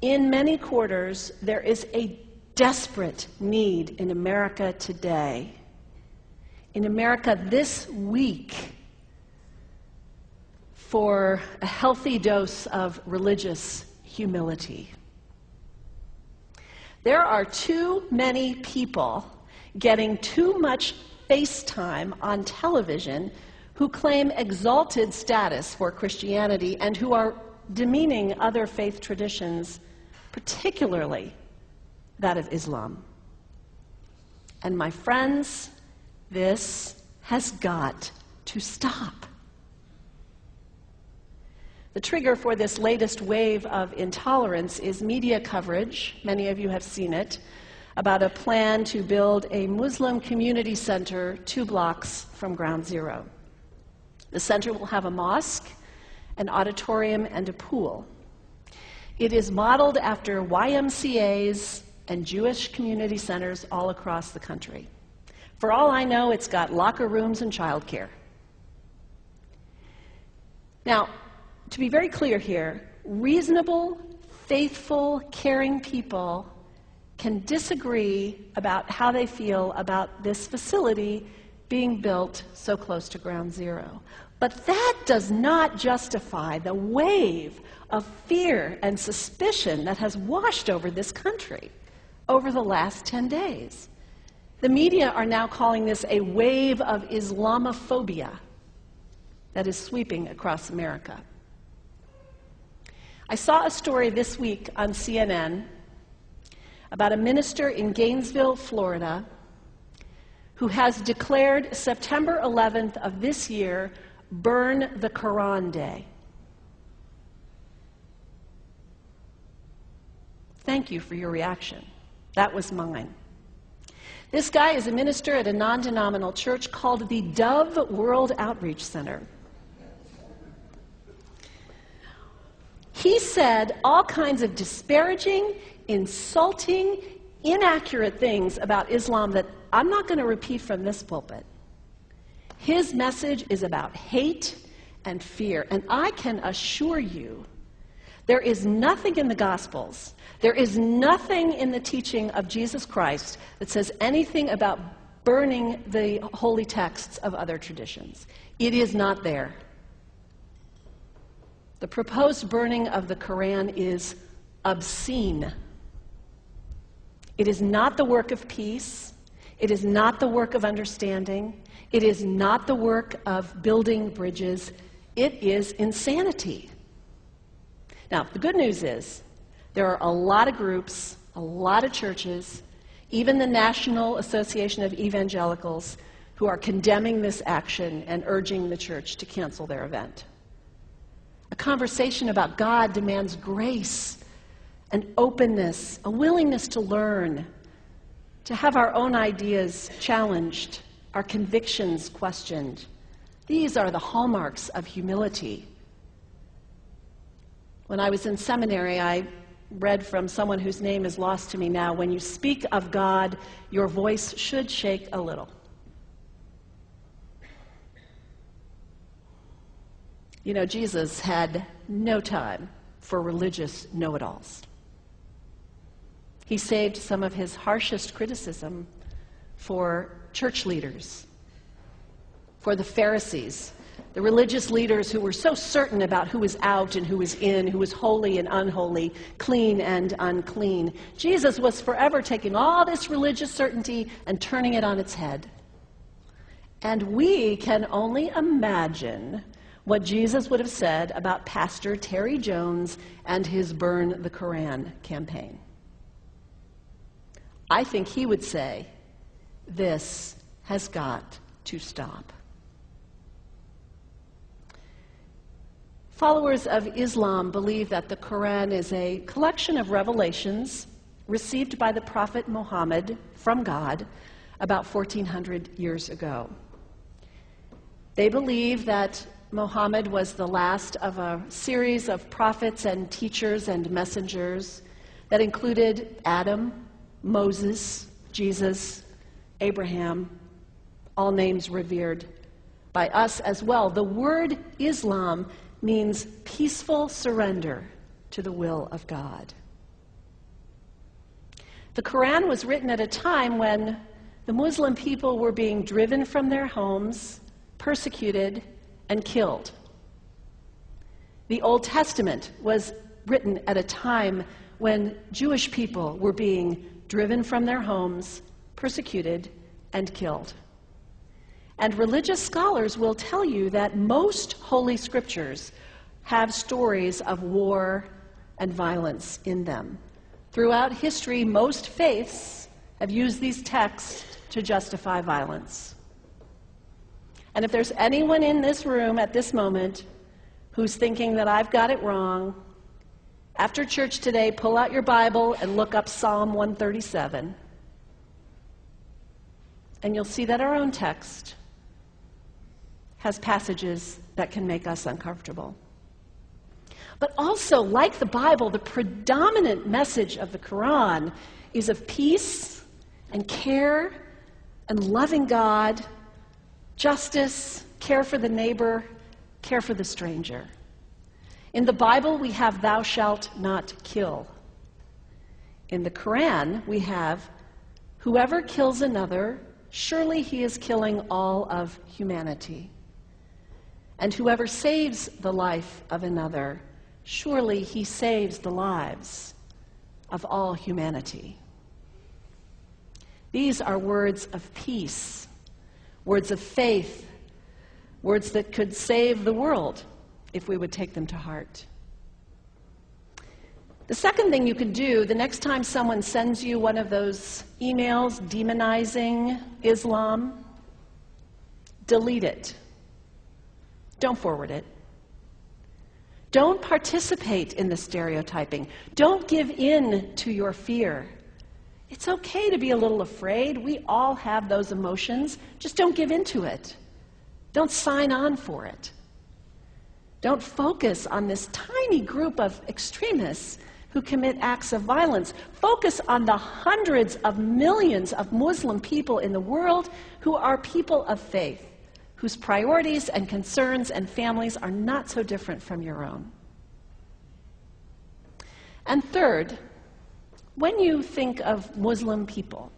In many quarters, there is a desperate need in America today, in America this week, for a healthy dose of religious humility. There are too many people getting too much face time on television who claim exalted status for Christianity and who are demeaning other faith traditions, particularly that of Islam. And my friends, this has got to stop. The trigger for this latest wave of intolerance is media coverage, many of you have seen it, about a plan to build a Muslim community center 2 blocks from Ground Zero. The center will have a mosque, an auditorium, and a pool. It is modeled after YMCAs and Jewish community centers all across the country. For all I know, it's got locker rooms and childcare. Now, to be very clear here, reasonable, faithful, caring people can disagree about how they feel about this facility being built so close to Ground Zero. But that does not justify the wave of fear and suspicion that has washed over this country over the last 10 days. The media are now calling this a wave of Islamophobia that is sweeping across America. I saw a story this week on CNN about a minister in Gainesville, Florida, who has declared September 11th of this year Burn the Quran Day. Thank you for your reaction. That was mine. This guy is a minister at a non-denominational church called the Dove World Outreach Center. He said all kinds of disparaging, insulting, inaccurate things about Islam that I'm not going to repeat from this pulpit. His message is about hate and fear, and I can assure you there is nothing in the Gospels, there is nothing in the teaching of Jesus Christ that says anything about burning the holy texts of other traditions. It is not there. The proposed burning of the Quran is obscene. It is not the work of peace. It is not the work of understanding. It is not the work of building bridges. It is insanity. Now, the good news is there are a lot of groups, a lot of churches, even the National Association of Evangelicals, who are condemning this action and urging the church to cancel their event. A conversation about God demands grace and openness, a willingness to learn, to have our own ideas challenged, our convictions questioned. These are the hallmarks of humility. When I was in seminary, I read from someone whose name is lost to me now, when you speak of God, your voice should shake a little. You know, Jesus had no time for religious know-it-alls. He saved some of his harshest criticism for church leaders, for the Pharisees, the religious leaders who were so certain about who was out and who was in, who was holy and unholy, clean and unclean. Jesus was forever taking all this religious certainty and turning it on its head. And we can only imagine what Jesus would have said about Pastor Terry Jones and his Burn the Quran campaign. I think he would say, this has got to stop. Followers of Islam believe that the Quran is a collection of revelations received by the Prophet Muhammad from God about 1400 years ago. They believe that Muhammad was the last of a series of prophets and teachers and messengers that included Adam, Moses, Jesus, Abraham, all names revered by us as well. The word Islam means peaceful surrender to the will of God. The Quran was written at a time when the Muslim people were being driven from their homes, persecuted, and killed. The Old Testament was written at a time when Jewish people were being driven from their homes, persecuted, and killed. And religious scholars will tell you that most holy scriptures have stories of war and violence in them. Throughout history, most faiths have used these texts to justify violence. And if there's anyone in this room at this moment who's thinking that I've got it wrong, after church today, pull out your Bible and look up Psalm 137. And you'll see that our own text has passages that can make us uncomfortable. But also, like the Bible, the predominant message of the Quran is of peace and care and loving God, justice, care for the neighbor, care for the stranger. In the Bible, we have thou shalt not kill. In the Quran, we have whoever kills another, surely he is killing all of humanity. And whoever saves the life of another, surely he saves the lives of all humanity. These are words of peace, words of faith, words that could save the world if we would take them to heart. The second thing you can do, the next time someone sends you one of those emails demonizing Islam, delete it. Don't forward it. Don't participate in the stereotyping. Don't give in to your fear. It's okay to be a little afraid. We all have those emotions. Just don't give in to it. Don't sign on for it. Don't focus on this tiny group of extremists who commit acts of violence. Focus on the hundreds of millions of Muslim people in the world who are people of faith, whose priorities and concerns and families are not so different from your own. And third, when you think of Muslim people,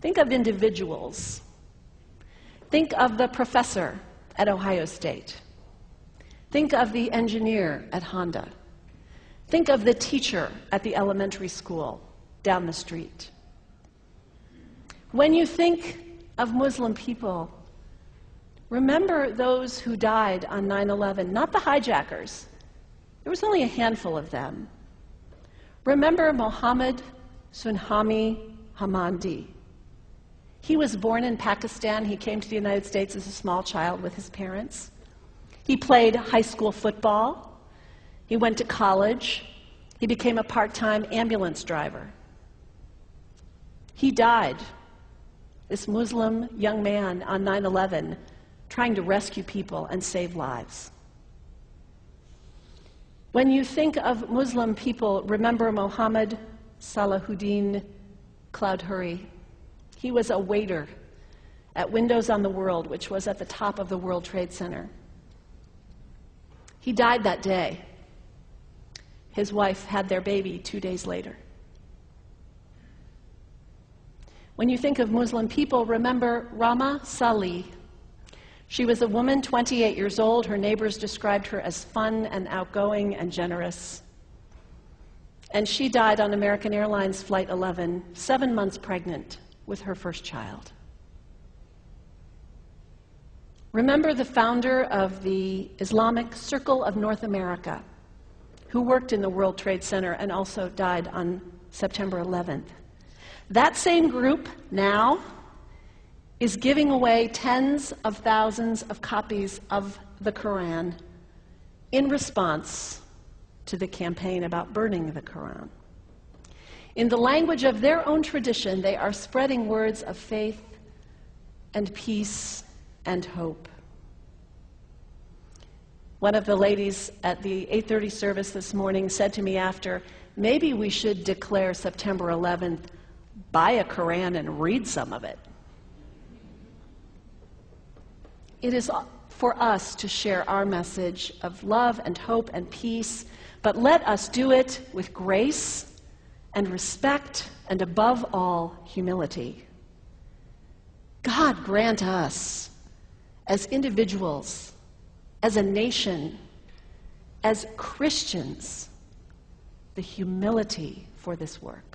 think of individuals. Think of the professor at Ohio State. Think of the engineer at Honda. Think of the teacher at the elementary school down the street. When you think of Muslim people, remember those who died on 9/11, not the hijackers. There was only a handful of them. Remember Mohammed Sunhami Hamandi. He was born in Pakistan. He came to the United States as a small child with his parents. He played high school football. He went to college. He became a part-time ambulance driver. He died, this Muslim young man, on 9/11, trying to rescue people and save lives. When you think of Muslim people, remember Mohammed Salahuddin Cloudhurry. He was a waiter at Windows on the World, which was at the top of the World Trade Center. He died that day. His wife had their baby 2 days later. When you think of Muslim people, remember Rama Salih. She was a woman, 28 years old. Her neighbors described her as fun and outgoing and generous. And she died on American Airlines Flight 11, 7 months pregnant with her first child. Remember the founder of the Islamic Circle of North America, who worked in the World Trade Center and also died on September 11th. That same group now is giving away tens of thousands of copies of the Quran in response to the campaign about burning the Quran. In the language of their own tradition, they are spreading words of faith and peace and hope. One of the ladies at the 8:30 service this morning said to me after, maybe we should declare September 11th, buy a Quran and read some of it. It is for us to share our message of love and hope and peace, but let us do it with grace and respect, and above all, humility. God grant us, as individuals, as a nation, as Christians, the humility for this work.